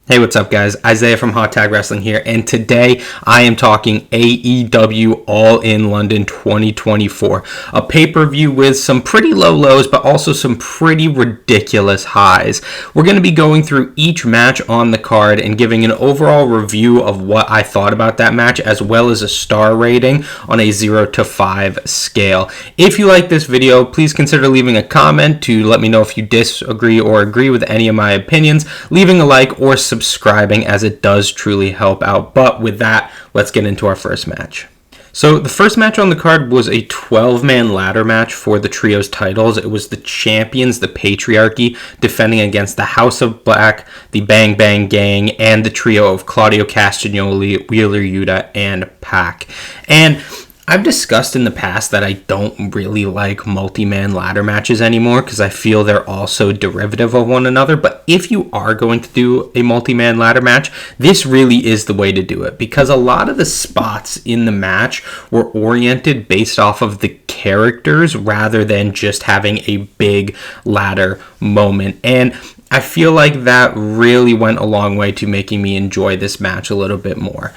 Hey, what's up, guys? Isaiah from Hot Tag Wrestling here, and today I am talking AEW All In London 2024, a pay-per-view with some pretty low lows, but also some pretty ridiculous highs. We're going to be going through each match on the card and giving an overall review of what I thought about that match, as well as a star rating on a 0 to 5 scale. If you like this video, please consider leaving a comment to let me know if you disagree or agree with any of my opinions, leaving a like or subscribing, as it does truly help out. But with that, let's get into our first match. So the first match on the card was a 12-man ladder match for the trios titles. It was the champions, the Patriarchy, defending against the House of Black, the Bang Bang Gang, and the trio of Claudio Castagnoli, Wheeler Yuta, and Pac. And I've discussed in the past that I don't really like multi-man ladder matches anymore because I feel they're all so derivative of one another. But if you are going to do a multi-man ladder match, this really is the way to do it, because a lot of the spots in the match were oriented based off of the characters rather than just having a big ladder moment. And I feel like that really went a long way to making me enjoy this match a little bit more.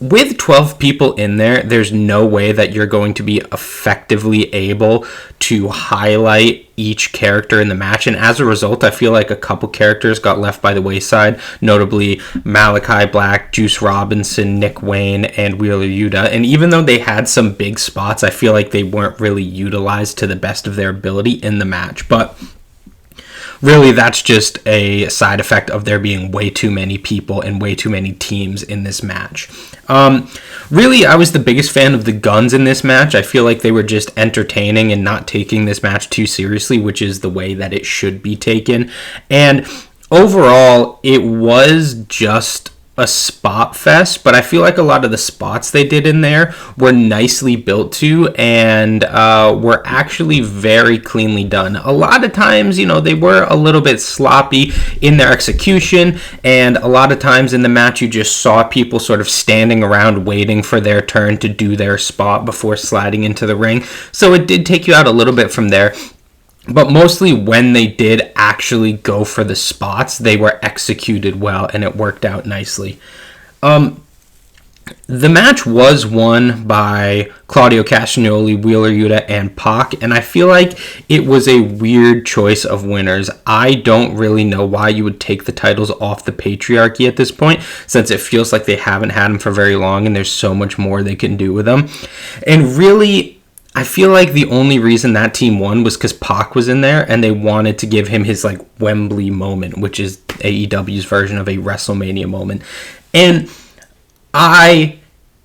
With 12 people in there, there's no way that you're going to be effectively able to highlight each character in the match. And as a result, I feel like a couple characters got left by the wayside, notably Malachi Black, Juice Robinson, Nick Wayne, and Wheeler Yuta. And even though they had some big spots, I feel like they weren't really utilized to the best of their ability in the match. But really, that's just a side effect of there being way too many people and way too many teams in this match. Really, I was the biggest fan of the Guns in this match. I feel like they were just entertaining and not taking this match too seriously, which is the way that it should be taken. And overall, it was just a spot fest, but I feel like a lot of the spots they did in there were nicely built to and were actually very cleanly done. A lot of times, they were a little bit sloppy in their execution, and a lot of times in the match you just saw people sort of standing around waiting for their turn to do their spot before sliding into the ring. So it did take you out a little bit from there. But mostly when they did actually go for the spots, they were executed well and it worked out nicely. The match was won by Claudio Castagnoli, Wheeler Yuta, and Pac, and I feel like it was a weird choice of winners. I don't really know why you would take the titles off the Patriarchy at this point, since it feels like they haven't had them for very long and there's so much more they can do with them. And really, I feel like the only reason that team won was because Pac was in there and they wanted to give him his Wembley moment, which is AEW's version of a WrestleMania moment. And I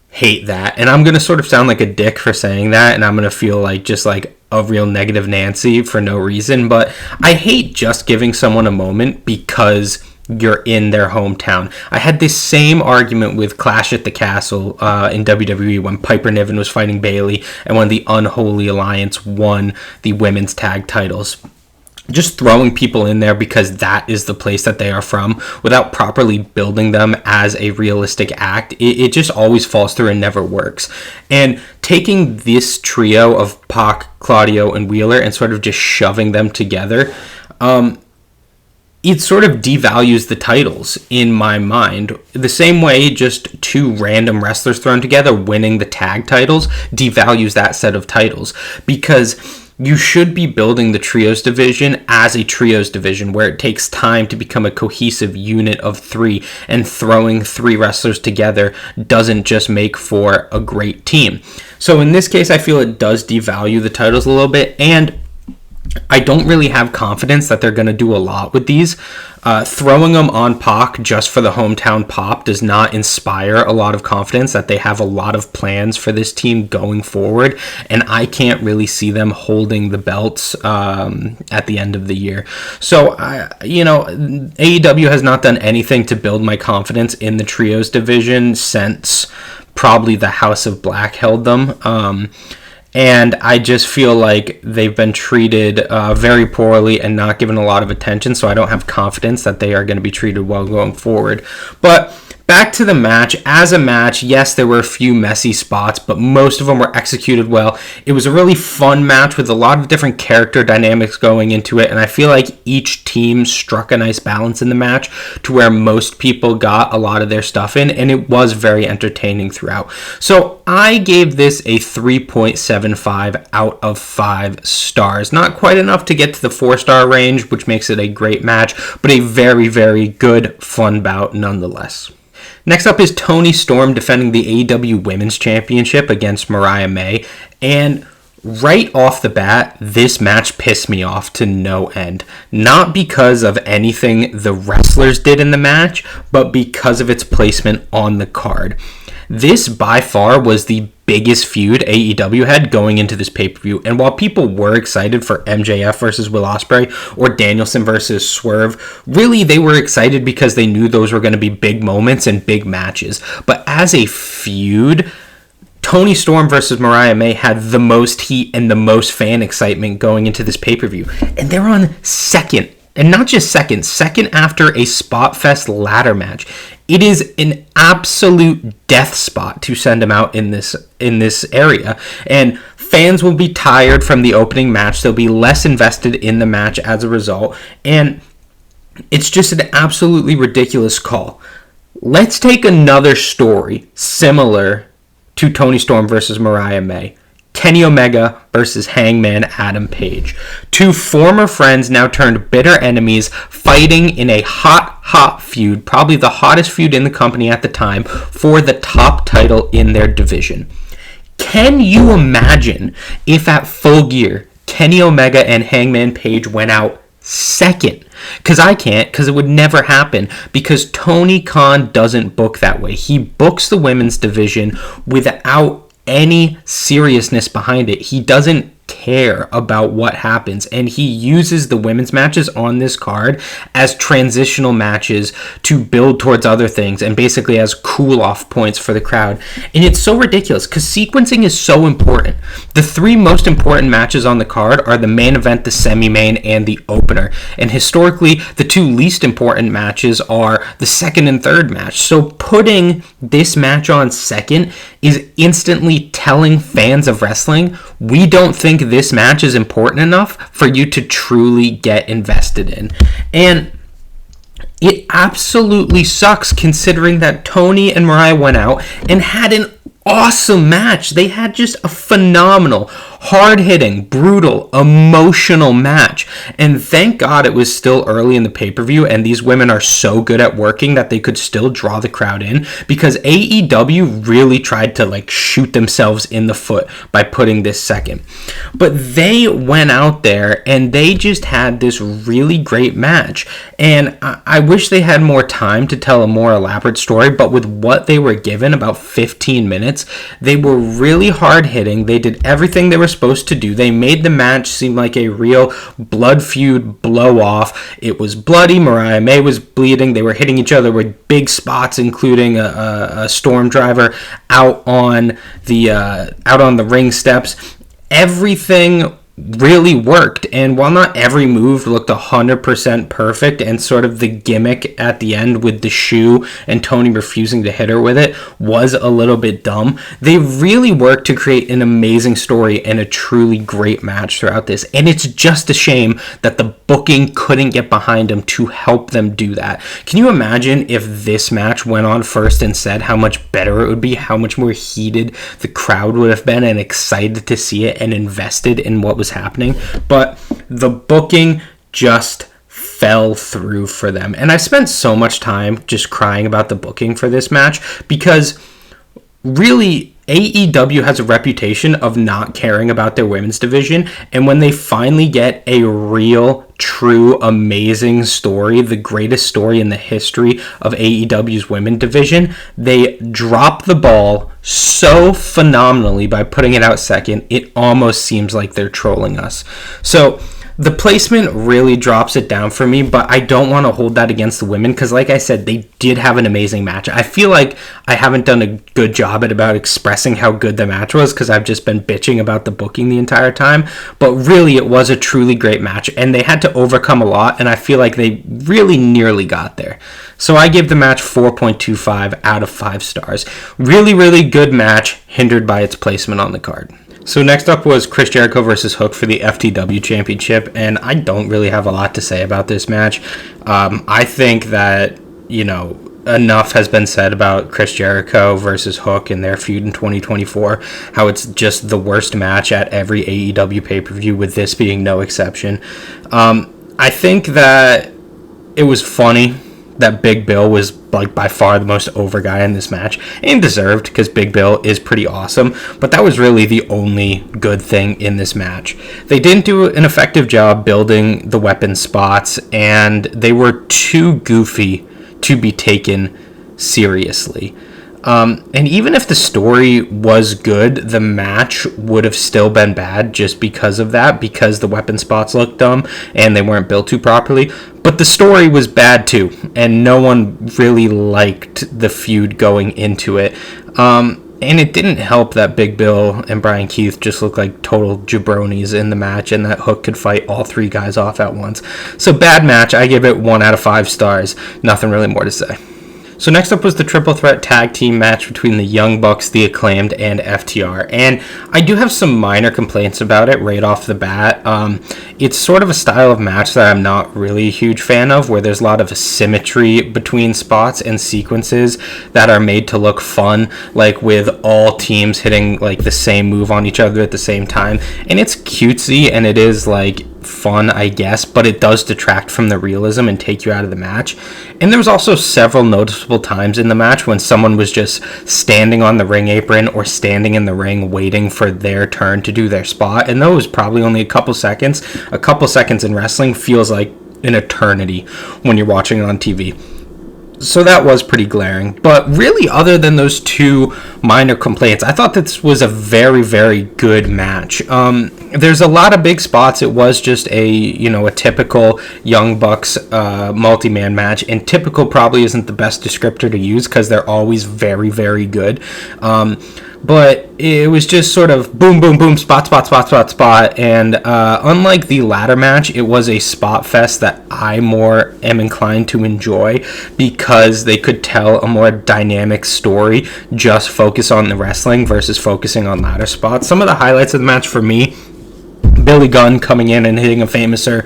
hate that. And I'm going to sort of sound like a dick for saying that, and I'm going to feel just like a real negative Nancy for no reason. But I hate just giving someone a moment because you're in their hometown. I had this same argument with Clash at the Castle in WWE when Piper Niven was fighting Bayley and when the Unholy Alliance won the women's tag titles. Just throwing people in there because that is the place that they are from without properly building them as a realistic act, it just always falls through and never works. And taking this trio of Pac, Claudio, and Wheeler and sort of just shoving them together, it sort of devalues the titles in my mind. The same way just two random wrestlers thrown together winning the tag titles devalues that set of titles, because you should be building the trios division as a trios division where it takes time to become a cohesive unit of three, and throwing three wrestlers together doesn't just make for a great team. So in this case, I feel it does devalue the titles a little bit, and I don't really have confidence that they're going to do a lot with these. Throwing them on Pac just for the hometown pop does not inspire a lot of confidence that they have a lot of plans for this team going forward, and I can't really see them holding the belts at the end of the year. So, AEW has not done anything to build my confidence in the trios division since probably the House of Black held them. And I just feel like they've been treated very poorly and not given a lot of attention, so I don't have confidence that they are going to be treated well going forward. But back to the match. As a match, yes, there were a few messy spots, but most of them were executed well. It was a really fun match with a lot of different character dynamics going into it, and I feel like each team struck a nice balance in the match to where most people got a lot of their stuff in, and it was very entertaining throughout. So I gave this a 3.75 out of 5 stars. Not quite enough to get to the 4-star range, which makes it a great match, but a very, very good, fun bout nonetheless. Next up is Toni Storm defending the AEW Women's Championship against Mariah May. And right off the bat, this match pissed me off to no end. Not because of anything the wrestlers did in the match, but because of its placement on the card. This by far was the biggest feud AEW had going into this pay-per-view, and while people were excited for MJF versus Will Ospreay or Danielson versus Swerve, really they were excited because they knew those were going to be big moments and big matches. But as a feud, Toni Storm versus Mariah May had the most heat and the most fan excitement going into this pay-per-view, and they're on second. And not just second after a Spot Fest ladder match. It is an absolute death spot to send them out in this area. And fans will be tired from the opening match. They'll be less invested in the match as a result. And it's just an absolutely ridiculous call. Let's take another story similar to Toni Storm versus Mariah May. Kenny Omega versus Hangman Adam Page. Two former friends now turned bitter enemies fighting in a hot feud, probably the hottest feud in the company at the time, for the top title in their division. Can you imagine if at Full Gear, Kenny Omega and Hangman Page went out second? Because I can't, because it would never happen, because Tony Khan doesn't book that way. He books the women's division without any seriousness behind it. He doesn't care about what happens, and he uses the women's matches on this card as transitional matches to build towards other things and basically as cool off points for the crowd. And it's so ridiculous because sequencing is so important. The 3 most important matches on the card are the main event, the semi-main, and the opener, and historically the 2 least important matches are the second and third match. So putting this match on second is instantly telling fans of wrestling, we don't think this match is important enough for you to truly get invested in. And it absolutely sucks considering that Tony and Mariah went out and had an awesome match. They had just a phenomenal, hard-hitting, brutal, emotional match. And thank God it was still early in the pay-per-view and these women are so good at working that they could still draw the crowd in, because AEW really tried to shoot themselves in the foot by putting this second. But they went out there and they just had this really great match. And I wish they had more time to tell a more elaborate story, but with what they were given, about 15 minutes, they were really hard-hitting. They did everything they were supposed to do. They made the match seem like a real blood feud blow-off. It was bloody. Mariah May was bleeding. They were hitting each other with big spots, including a storm driver out on the ring steps. Everything really worked, and while not every move looked 100% perfect, and sort of the gimmick at the end with the shoe and Tony refusing to hit her with it was a little bit dumb, they really worked to create an amazing story and a truly great match throughout this. And it's just a shame that the booking couldn't get behind them to help them do that. Can you imagine if this match went on first instead, how much better it would be, how much more heated the crowd would have been and excited to see it and invested in what was happening? But the booking just fell through for them. And I spent so much time just crying about the booking for this match, because really AEW has a reputation of not caring about their women's division, and when they finally get a real, true, amazing story, the greatest story in the history of AEW's women's division, they drop the ball so phenomenally by putting it out second, it almost seems like they're trolling us. So The placement really drops it down for me, but I don't want to hold that against the women because, like I said, they did have an amazing match. I feel like I haven't done a good job about expressing how good the match was because I've just been bitching about the booking the entire time, but really it was a truly great match, and they had to overcome a lot, and I feel like they really nearly got there. So I give the match 4.25 out of 5 stars. Really, really good match, hindered by its placement on the card. So next up was Chris Jericho versus Hook for the FTW Championship, and I don't really have a lot to say about this match. I think that, enough has been said about Chris Jericho versus Hook and their feud in 2024, how it's just the worst match at every AEW pay-per-view, with this being no exception. I think that it was funny that Big Bill was like by far the most over guy in this match, and deserved because Big Bill is pretty awesome, but that was really the only good thing in this match. They didn't do an effective job building the weapon spots, and they were too goofy to be taken seriously. And even if the story was good, the match would have still been bad just because of that, because the weapon spots looked dumb and they weren't built too properly. But the story was bad too, and no one really liked the feud going into it. And it didn't help that Big Bill and Brian Keith just looked like total jabronis in the match, and that Hook could fight all 3 guys off at once. So bad match. I give it 1 out of 5 stars. Nothing really more to say. So next up was the triple threat tag team match between the Young Bucks, the Acclaimed, and FTR. And I do have some minor complaints about it right off the bat. It's sort of a style of match that I'm not really a huge fan of, where there's a lot of asymmetry between spots and sequences that are made to look fun, like with all teams hitting like the same move on each other at the same time. And it's cutesy and it is like fun, I guess, but it does detract from the realism and take you out of the match. And there was also several noticeable times in the match when someone was just standing on the ring apron or standing in the ring waiting for their turn to do their spot, and that was probably only a couple seconds. A couple seconds in wrestling feels like an eternity when you're watching it on TV. So that was pretty glaring. But really, other than those 2 minor complaints, I thought this was a very, very good match. There's a lot of big spots. It was just a typical Young Bucks multi-man match. And typical probably isn't the best descriptor to use because they're always very, very good. But it was just sort of boom, boom, boom, spot, spot, spot, spot, spot. And unlike the ladder match, it was a spot fest that I more am inclined to enjoy because they could tell a more dynamic story, just focus on the wrestling versus focusing on ladder spots. Some of the highlights of the match for me: Billy Gunn coming in and hitting a famouser,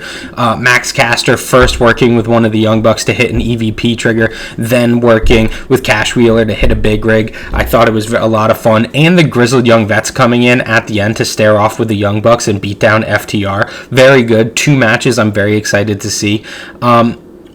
Max Caster first working with one of the Young Bucks to hit an EVP trigger, then working with Cash Wheeler to hit a big rig. I thought it was a lot of fun, and the Grizzled Young Vets coming in at the end to stare off with the Young Bucks and beat down FTR. Very good. 2 matches I'm very excited to see.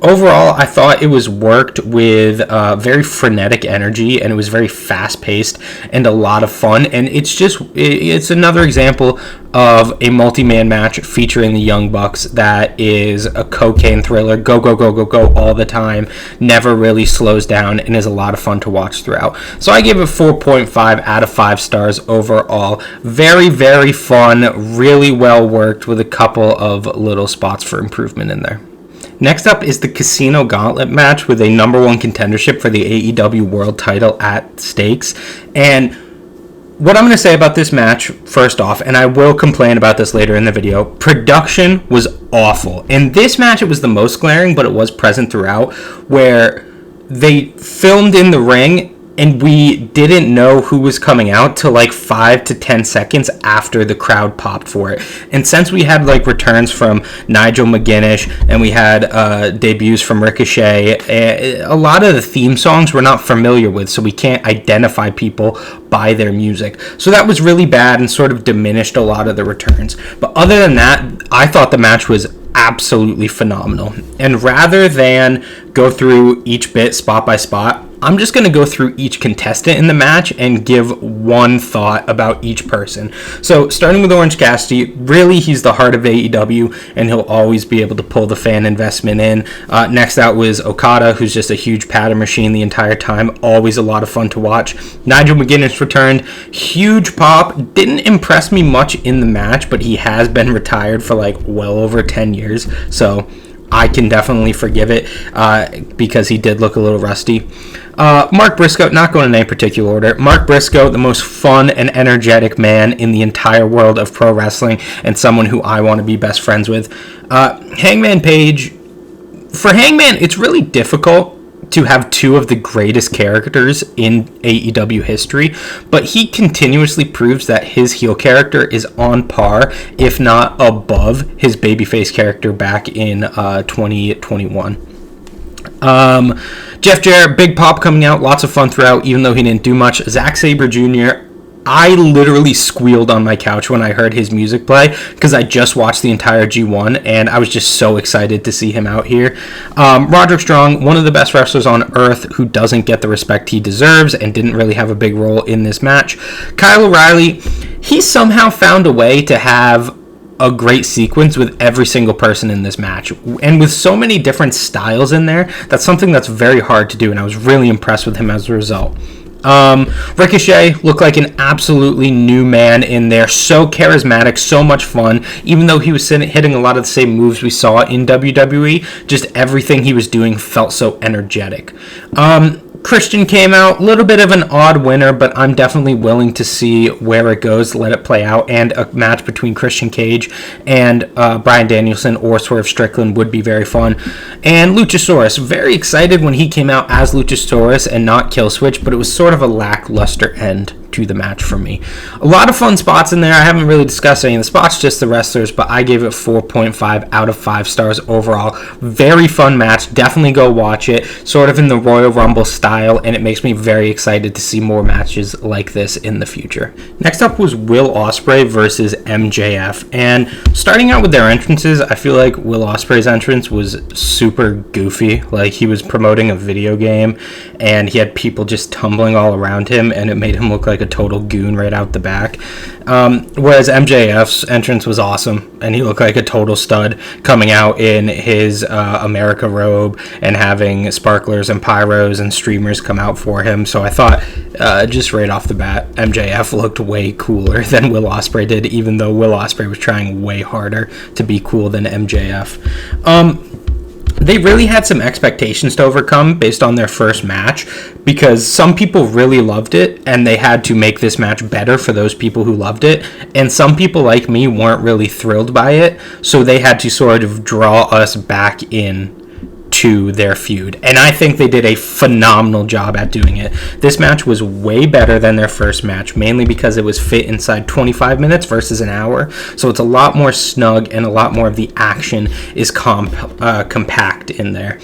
Overall, I thought it was worked with very frenetic energy, and it was very fast-paced and a lot of fun. And it's another example of a multi-man match featuring the Young Bucks that is a cocaine thriller, go, go, go, go, go all the time, never really slows down, and is a lot of fun to watch throughout. So I give it 4.5 out of 5 stars overall. Very, very fun, really well worked with a couple of little spots for improvement in there. Next up is the Casino Gauntlet match with a number 1 contendership for the AEW World title at stakes. And what I'm going to say about this match, first off, and I will complain about this later in the video, production was awful. In this match, it was the most glaring, but it was present throughout, where they filmed in the ring and we didn't know who was coming out till like 5 to 10 seconds after the crowd popped for it. And since we had like returns from Nigel McGuinness and we had debuts from Ricochet, a lot of the theme songs we're not familiar with, so we can't identify people by their music. So that was really bad and sort of diminished a lot of the returns. But other than that, I thought the match was absolutely phenomenal. And rather than go through each bit spot by spot, I'm just going to go through each contestant in the match and give one thought about each person. So starting with Orange Cassidy, really he's the heart of AEW, and he'll always be able to pull the fan investment in. Next out was Okada, who's just a huge pattern machine the entire time, always a lot of fun to watch. Nigel McGuinness returned, huge pop, didn't impress me much in the match, but he has been retired for like well over 10 years, so I can definitely forgive it because he did look a little rusty. Mark Briscoe, not going in any particular order. Mark Briscoe, the most fun and energetic man in the entire world of pro wrestling, and someone who I want to be best friends with. Hangman Page, for Hangman, it's really difficult to have two of the greatest characters in AEW history, but he continuously proves that his heel character is on par, if not above, his babyface character back in 2021. Jeff Jarrett, big pop coming out, lots of fun throughout, even though he didn't do much. Zack Sabre Jr., I literally squealed on my couch when I heard his music play because I just watched the entire G1 and I was just so excited to see him out here. Roderick Strong, one of the best wrestlers on earth who doesn't get the respect he deserves and didn't really have a big role in this match. Kyle O'Reilly, he somehow found a way to have a great sequence with every single person in this match, and with so many different styles in there, that's something that's very hard to do, and I was really impressed with him as a result. Ricochet looked like an absolutely new man in there, so charismatic, so much fun, even though he was hitting a lot of the same moves we saw in WWE, just everything he was doing felt so energetic. Christian came out, a little bit of an odd winner, but I'm definitely willing to see where it goes, let it play out, and a match between Christian Cage and Bryan Danielson or Swerve Strickland would be very fun. And Luchasaurus, very excited when he came out as Luchasaurus and not Killswitch, but it was sort of a lackluster end to the match for me. A lot of fun spots in there. I haven't really discussed any of the spots, just the wrestlers, but I gave it 4.5 out of 5 stars overall. Very fun match. Definitely go watch it. Sort of in the Royal Rumble style, and it makes me very excited to see more matches like this in the future. Next up was Will Ospreay versus MJF, and starting out with their entrances, I feel like Will Ospreay's entrance was super goofy. Like, he was promoting a video game, and he had people just tumbling all around him, and it made him look like a total goon right out the back. Whereas MJF's entrance was awesome, and he looked like a total stud coming out in his America robe and having sparklers and pyros and streamers come out for him. So I thought just right off the bat, MJF looked way cooler than Will Ospreay did, even though Will Ospreay was trying way harder to be cool than MJF. They really had some expectations to overcome based on their first match, because some people really loved it and they had to make this match better for those people who loved it, and some people like me weren't really thrilled by it, so they had to sort of draw us back in to their feud, and I think they did a phenomenal job at doing it. This match was way better than their first match, mainly because it was fit inside 25 minutes versus an hour, so it's a lot more snug and a lot more of the action is compact in there.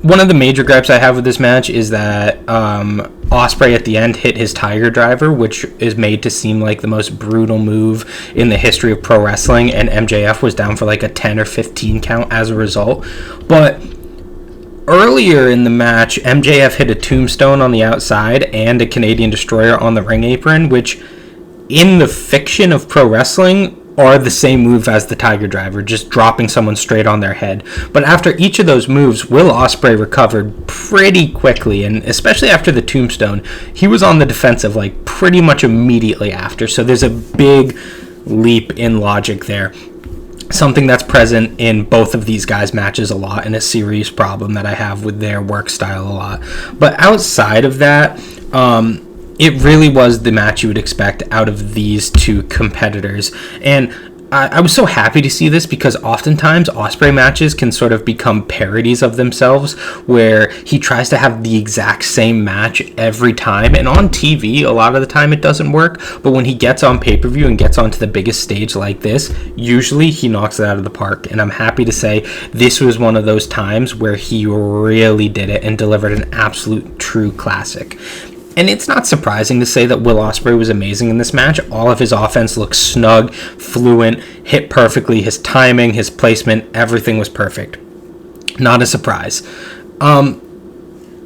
One of the major gripes I have with this match is that Ospreay at the end hit his Tiger Driver, which is made to seem like the most brutal move in the history of pro wrestling, and MJF was down for like a 10 or 15 count as a result. But earlier in the match, MJF hit a tombstone on the outside and a Canadian Destroyer on the ring apron, which in the fiction of pro wrestling are the same move as the Tiger Driver, just dropping someone straight on their head. But after each of those moves, Will Ospreay recovered pretty quickly, and especially after the tombstone, he was on the defensive like pretty much immediately after. So there's a big leap in logic there. Something that's present in both of these guys' matches a lot, and a serious problem that I have with their work style a lot. But outside of that, it really was the match you would expect out of these two competitors. And I was so happy to see this, because oftentimes Ospreay matches can sort of become parodies of themselves, where he tries to have the exact same match every time. And on TV, a lot of the time it doesn't work. But when he gets on pay-per-view and gets onto the biggest stage like this, usually he knocks it out of the park. And I'm happy to say this was one of those times where he really did it and delivered an absolute true classic. And it's not surprising to say that Will Ospreay was amazing in this match. All of his offense looked snug, fluent, hit perfectly. His timing, his placement, everything was perfect. Not a surprise. And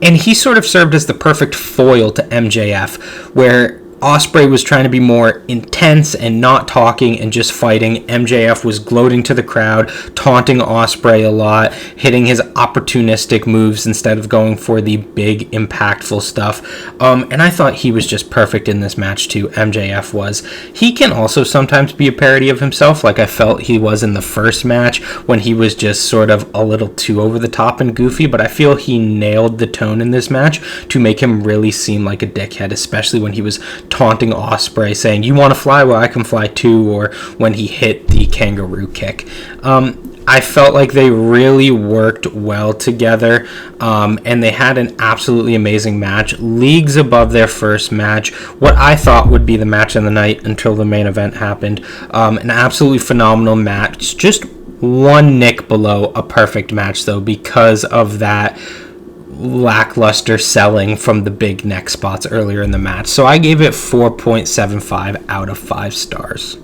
And he sort of served as the perfect foil to MJF, where Ospreay was trying to be more intense and not talking and just fighting. MJF was gloating to the crowd, taunting Ospreay a lot, hitting his opportunistic moves instead of going for the big, impactful stuff. And I thought he was just perfect in this match too, MJF was. He can also sometimes be a parody of himself, like I felt he was in the first match when he was just sort of a little too over the top and goofy, but I feel he nailed the tone in this match to make him really seem like a dickhead, especially when he was taunting Ospreay, saying, "You want to fly? Well, I can fly too," or when he hit the kangaroo kick. I felt like they really worked well together, and they had an absolutely amazing match, leagues above their first match, what I thought would be the match of the night until the main event happened. An absolutely phenomenal match, just one nick below a perfect match, though, because of that lackluster selling from the big neck spots earlier in the match. So I gave it 4.75 out of 5 stars.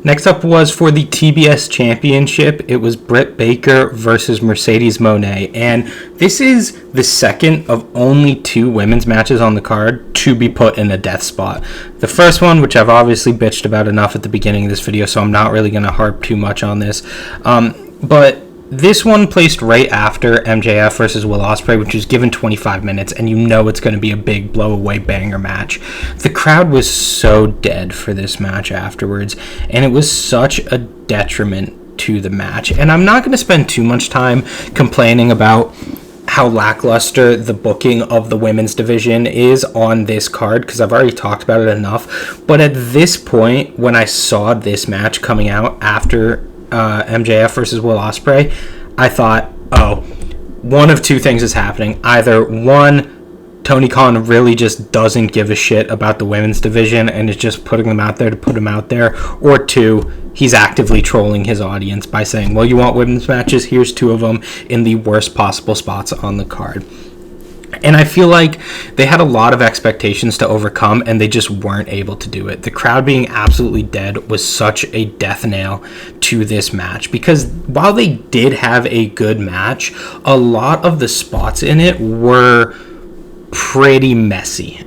Next up was for the TBS Championship. It was Britt Baker versus Mercedes Moné. And this is the second of only 2 women's matches on the card to be put in a death spot. The first one, which I've obviously bitched about enough at the beginning of this video, so I'm not really going to harp too much on this. But this one placed right after MJF versus Will Ospreay, which was given 25 minutes, and you know it's going to be a big blow-away banger match. The crowd was so dead for this match afterwards, and it was such a detriment to the match. And I'm not going to spend too much time complaining about how lackluster the booking of the women's division is on this card, because I've already talked about it enough. But at this point, when I saw this match coming out after MJF versus Will Ospreay, I thought, oh, one of 2 things is happening. Either 1, Tony Khan really just doesn't give a shit about the women's division and is just putting them out there to put them out there, or 2, he's actively trolling his audience by saying, well, you want women's matches? Here's 2 of them in the worst possible spots on the card. And I feel like they had a lot of expectations to overcome, and they just weren't able to do it. The crowd being absolutely dead was such a death nail to this match, because while they did have a good match, a lot of the spots in it were pretty messy.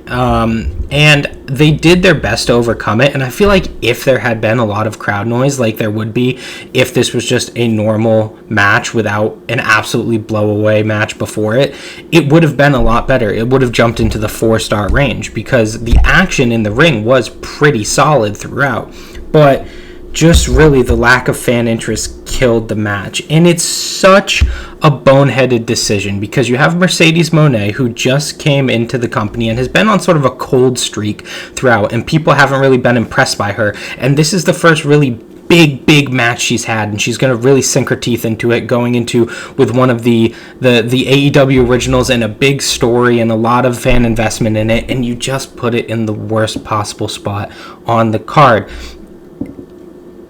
And they did their best to overcome it, and I feel like if there had been a lot of crowd noise, like there would be if this was just a normal match without an absolutely blow away match before it, it would have been a lot better. It would have jumped into the 4-star range, because the action in the ring was pretty solid throughout. But just really the lack of fan interest killed the match. And it's such a boneheaded decision, because you have Mercedes Moné, who just came into the company and has been on sort of a cold streak throughout, and people haven't really been impressed by her. And this is the first really big match she's had, and she's going to really sink her teeth into it, going into with one of the AEW originals and a big story and a lot of fan investment in it, and you just put it in the worst possible spot on the card.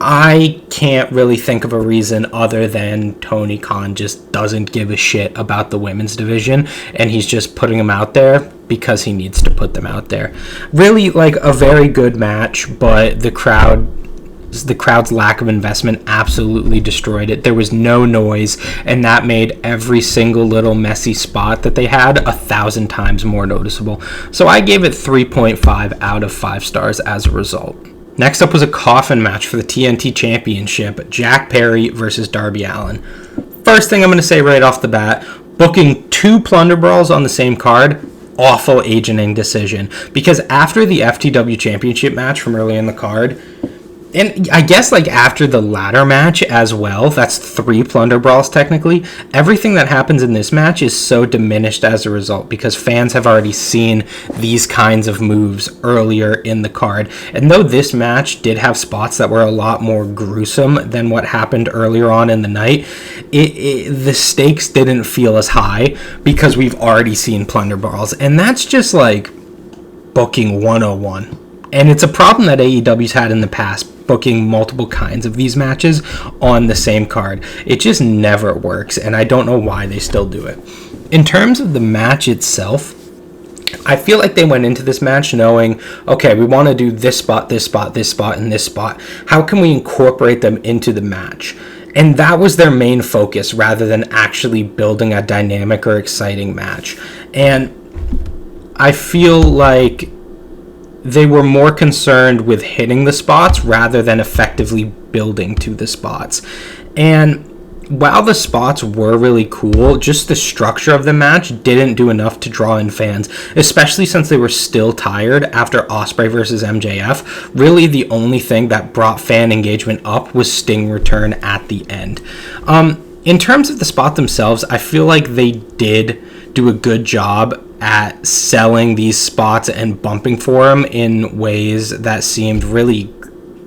I can't really think of a reason other than Tony Khan just doesn't give a shit about the women's division, and he's just putting them out there because he needs to put them out there. Really, like, a very good match, but the crowd's lack of investment absolutely destroyed it. There was no noise, and that made every single little messy spot that they had 1,000 times more noticeable. So I gave it 3.5 out of 5 stars as a result. Next up was a coffin match for the TNT Championship, Jack Perry versus Darby Allin. First thing I'm going to say right off the bat, booking 2 Plunder Brawls on the same card, awful agenting decision. Because after the FTW Championship match from early in the card, and I guess like after the ladder match as well, that's 3 Plunder Brawls technically, everything that happens in this match is so diminished as a result, because fans have already seen these kinds of moves earlier in the card. And though this match did have spots that were a lot more gruesome than what happened earlier on in the night, the stakes didn't feel as high because we've already seen Plunder Brawls. And that's just like booking 101. And it's a problem that AEW's had in the past, booking multiple kinds of these matches on the same card. It just never works, and I don't know why they still do it. In terms of the match itself, I feel like they went into this match knowing, okay, we want to do this spot, this spot, this spot, and this spot. How can we incorporate them into the match? And that was their main focus rather than actually building a dynamic or exciting match. And I feel like they were more concerned with hitting the spots rather than effectively building to the spots. And while the spots were really cool, just the structure of the match didn't do enough to draw in fans, especially since they were still tired after Ospreay versus MJF. Really, the only thing that brought fan engagement up was Sting return at the end. In terms of the spot themselves, I feel like they did do a good job at selling these spots and bumping for them in ways that seemed really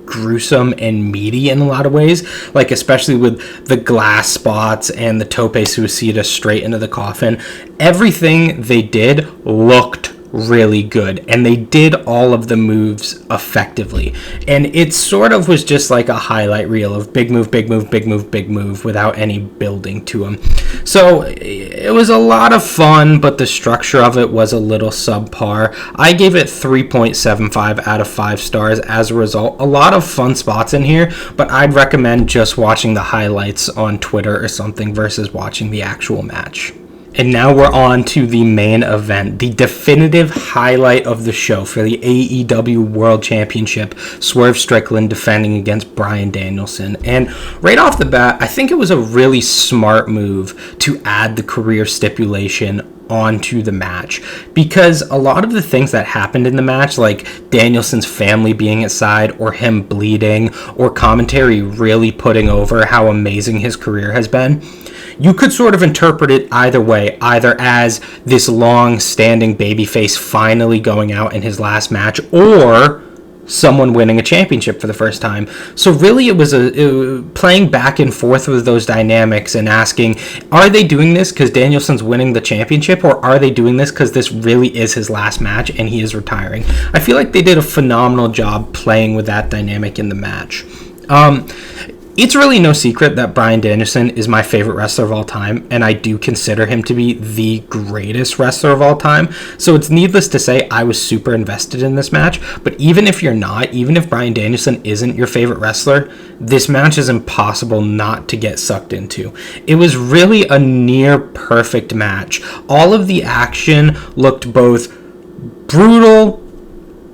gruesome and meaty in a lot of ways, like especially with the glass spots and the tope suicida straight into the coffin. Everything they did looked really good, and they did all of the moves effectively, and it sort of was just like a highlight reel of big move, big move, big move, big move without any building to them. So it was a lot of fun, but the structure of it was a little subpar. I gave it 3.75 out of 5 stars as a result. A lot of fun spots in here, but I'd recommend just watching the highlights on Twitter or something versus watching the actual match. And now we're on to the main event, the definitive highlight of the show for the AEW World Championship, Swerve Strickland defending against Bryan Danielson. And right off the bat, I think it was a really smart move to add the career stipulation onto the match, because a lot of the things that happened in the match, like Danielson's family being at side, or him bleeding, or commentary really putting over how amazing his career has been, you could sort of interpret it either way, either as this long-standing babyface finally going out in his last match, or someone winning a championship for the first time. So really it was playing back and forth with those dynamics and asking, are they doing this because Danielson's winning the championship, or are they doing this because this really is his last match and he is retiring? I feel like they did a phenomenal job playing with that dynamic in the match. It's really no secret that Bryan Danielson is my favorite wrestler of all time, and I do consider him to be the greatest wrestler of all time. So it's needless to say I was super invested in this match, but even if you're not, even if Bryan Danielson isn't your favorite wrestler, this match is impossible not to get sucked into. It was really a near perfect match. All of the action looked both brutal,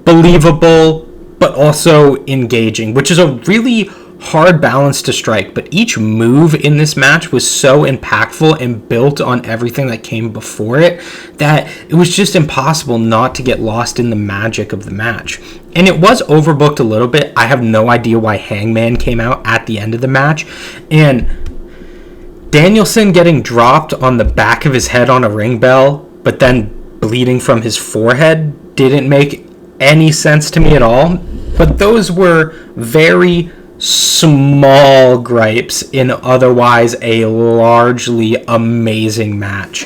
believable, but also engaging, which is a really hard balance to strike, but each move in this match was so impactful and built on everything that came before it that it was just impossible not to get lost in the magic of the match. And it was overbooked a little bit. I have no idea why Hangman came out at the end of the match, and Danielson getting dropped on the back of his head on a ring bell but then bleeding from his forehead didn't make any sense to me at all. But those were very small gripes in otherwise a largely amazing match.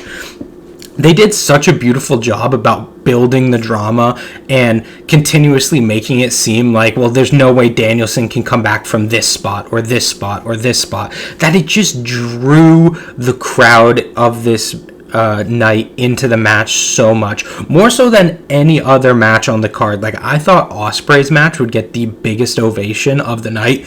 They did such a beautiful job about building the drama and continuously making it seem like, well, there's no way Danielson can come back from this spot or this spot or this spot, that it just drew the crowd of this night into the match so much, more so than any other match on the card. Like, I thought Ospreay's match would get the biggest ovation of the night.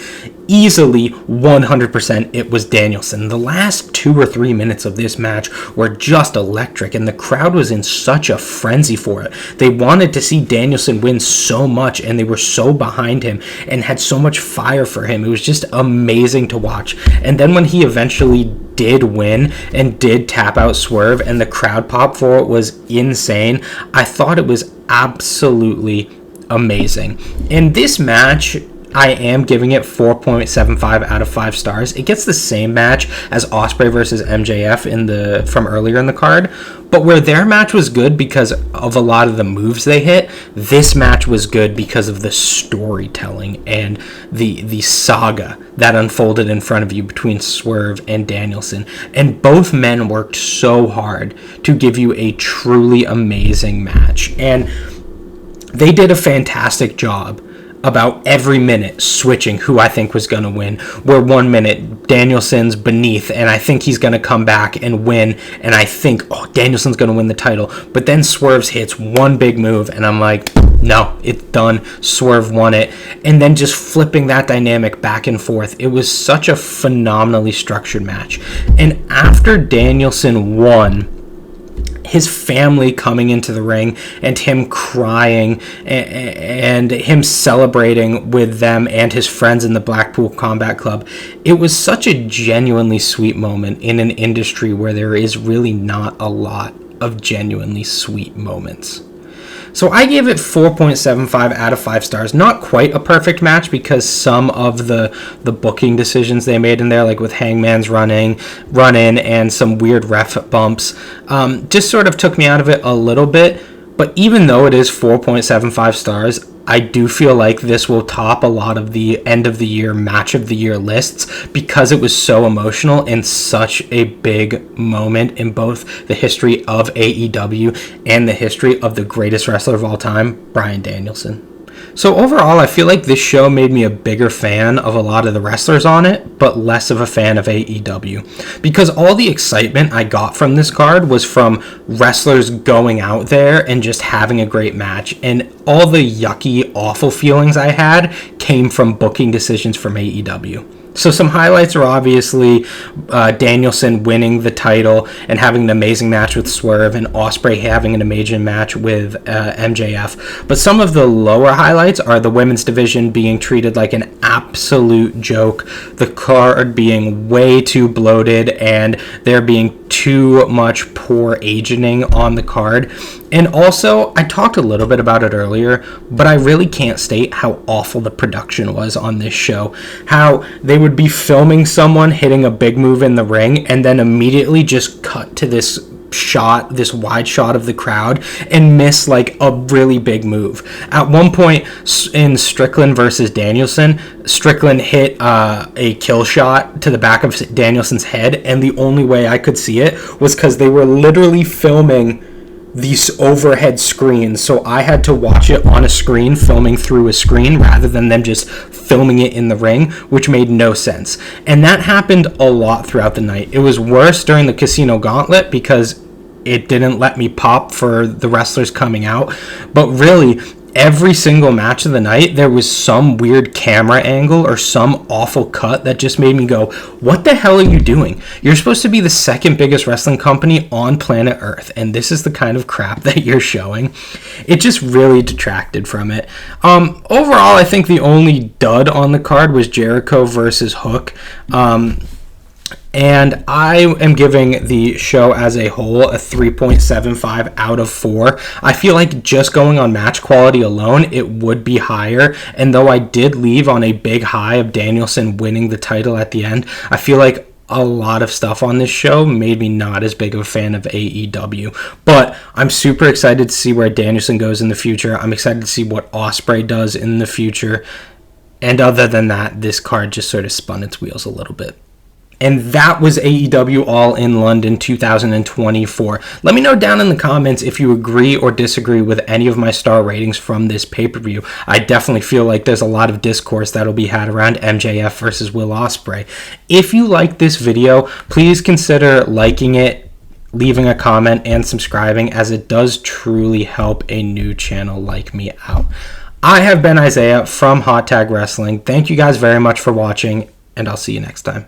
Easily 100% it was Danielson. The last 2 or 3 minutes of this match were just electric, and the crowd was in such a frenzy for it. They wanted to see Danielson win so much, and they were so behind him and had so much fire for him. It was just amazing to watch. And then when he eventually did win and did tap out Swerve, and the crowd pop for it was insane, I thought it was absolutely amazing. In this match, I am giving it 4.75 out of 5 stars. It gets the same match as Ospreay versus MJF from earlier in the card, but where their match was good because of a lot of the moves they hit, this match was good because of the storytelling and the saga that unfolded in front of you between Swerve and Danielson. And both men worked so hard to give you a truly amazing match, and they did a fantastic job about every minute switching who I think was going to win. Where 1 minute Danielson's beneath and I think he's going to come back and win, and I think, oh, Danielson's going to win the title. But then Swerve's hits one big move and I'm like, no, it's done. Swerve won it. And then just flipping that dynamic back and forth. It was such a phenomenally structured match. And after Danielson won, his family coming into the ring and him crying and him celebrating with them and his friends in the Blackpool Combat Club, it was such a genuinely sweet moment in an industry where there is really not a lot of genuinely sweet moments. So I gave it 4.75 out of 5 stars. Not quite a perfect match because some of the booking decisions they made in there, like with Hangman's run in and some weird ref bumps, just sort of took me out of it a little bit. But even though it is 4.75 stars, I do feel like this will top a lot of the end of the year, match of the year lists because it was so emotional and such a big moment in both the history of AEW and the history of the greatest wrestler of all time, Bryan Danielson. So overall, I feel like this show made me a bigger fan of a lot of the wrestlers on it, but less of a fan of AEW. Because all the excitement I got from this card was from wrestlers going out there and just having a great match. And all the yucky, awful feelings I had came from booking decisions from AEW. So some highlights are obviously Danielson winning the title and having an amazing match with Swerve, and Ospreay having an amazing match with MJF. But some of the lower highlights are the women's division being treated like an absolute joke, the card being way too bloated, and there being too much poor agenting on the card. And also, I talked a little bit about it earlier, but I really can't state how awful the production was on this show. How they would be filming someone hitting a big move in the ring and then immediately just cut to this wide shot of the crowd and miss like a really big move. At one point in Strickland versus Danielson, Strickland hit a kill shot to the back of Danielson's head, and the only way I could see it was because they were literally filming these overhead screens, so I had to watch it on a screen, filming through a screen, rather than them just filming it in the ring, which made no sense. And that happened a lot throughout the night. It was worse during the Casino Gauntlet because it didn't let me pop for the wrestlers coming out, but really, every single match of the night, there was some weird camera angle or some awful cut that just made me go, what the hell are you doing? You're supposed to be the second biggest wrestling company on planet Earth, and this is the kind of crap that you're showing. It just really detracted from it. Overall, I think the only dud on the card was Jericho versus Hook. And I am giving the show as a whole a 3.75 out of 4. I feel like just going on match quality alone, it would be higher. And though I did leave on a big high of Danielson winning the title at the end, I feel like a lot of stuff on this show made me not as big of a fan of AEW. But I'm super excited to see where Danielson goes in the future. I'm excited to see what Ospreay does in the future. And other than that, this card just sort of spun its wheels a little bit. And that was AEW All In London 2024. Let me know down in the comments if you agree or disagree with any of my star ratings from this pay-per-view. I definitely feel like there's a lot of discourse that'll be had around MJF versus Will Ospreay. If you like this video, please consider liking it, leaving a comment, and subscribing, as it does truly help a new channel like me out. I have been Isaiah from Hot Tag Wrestling. Thank you guys very much for watching, and I'll see you next time.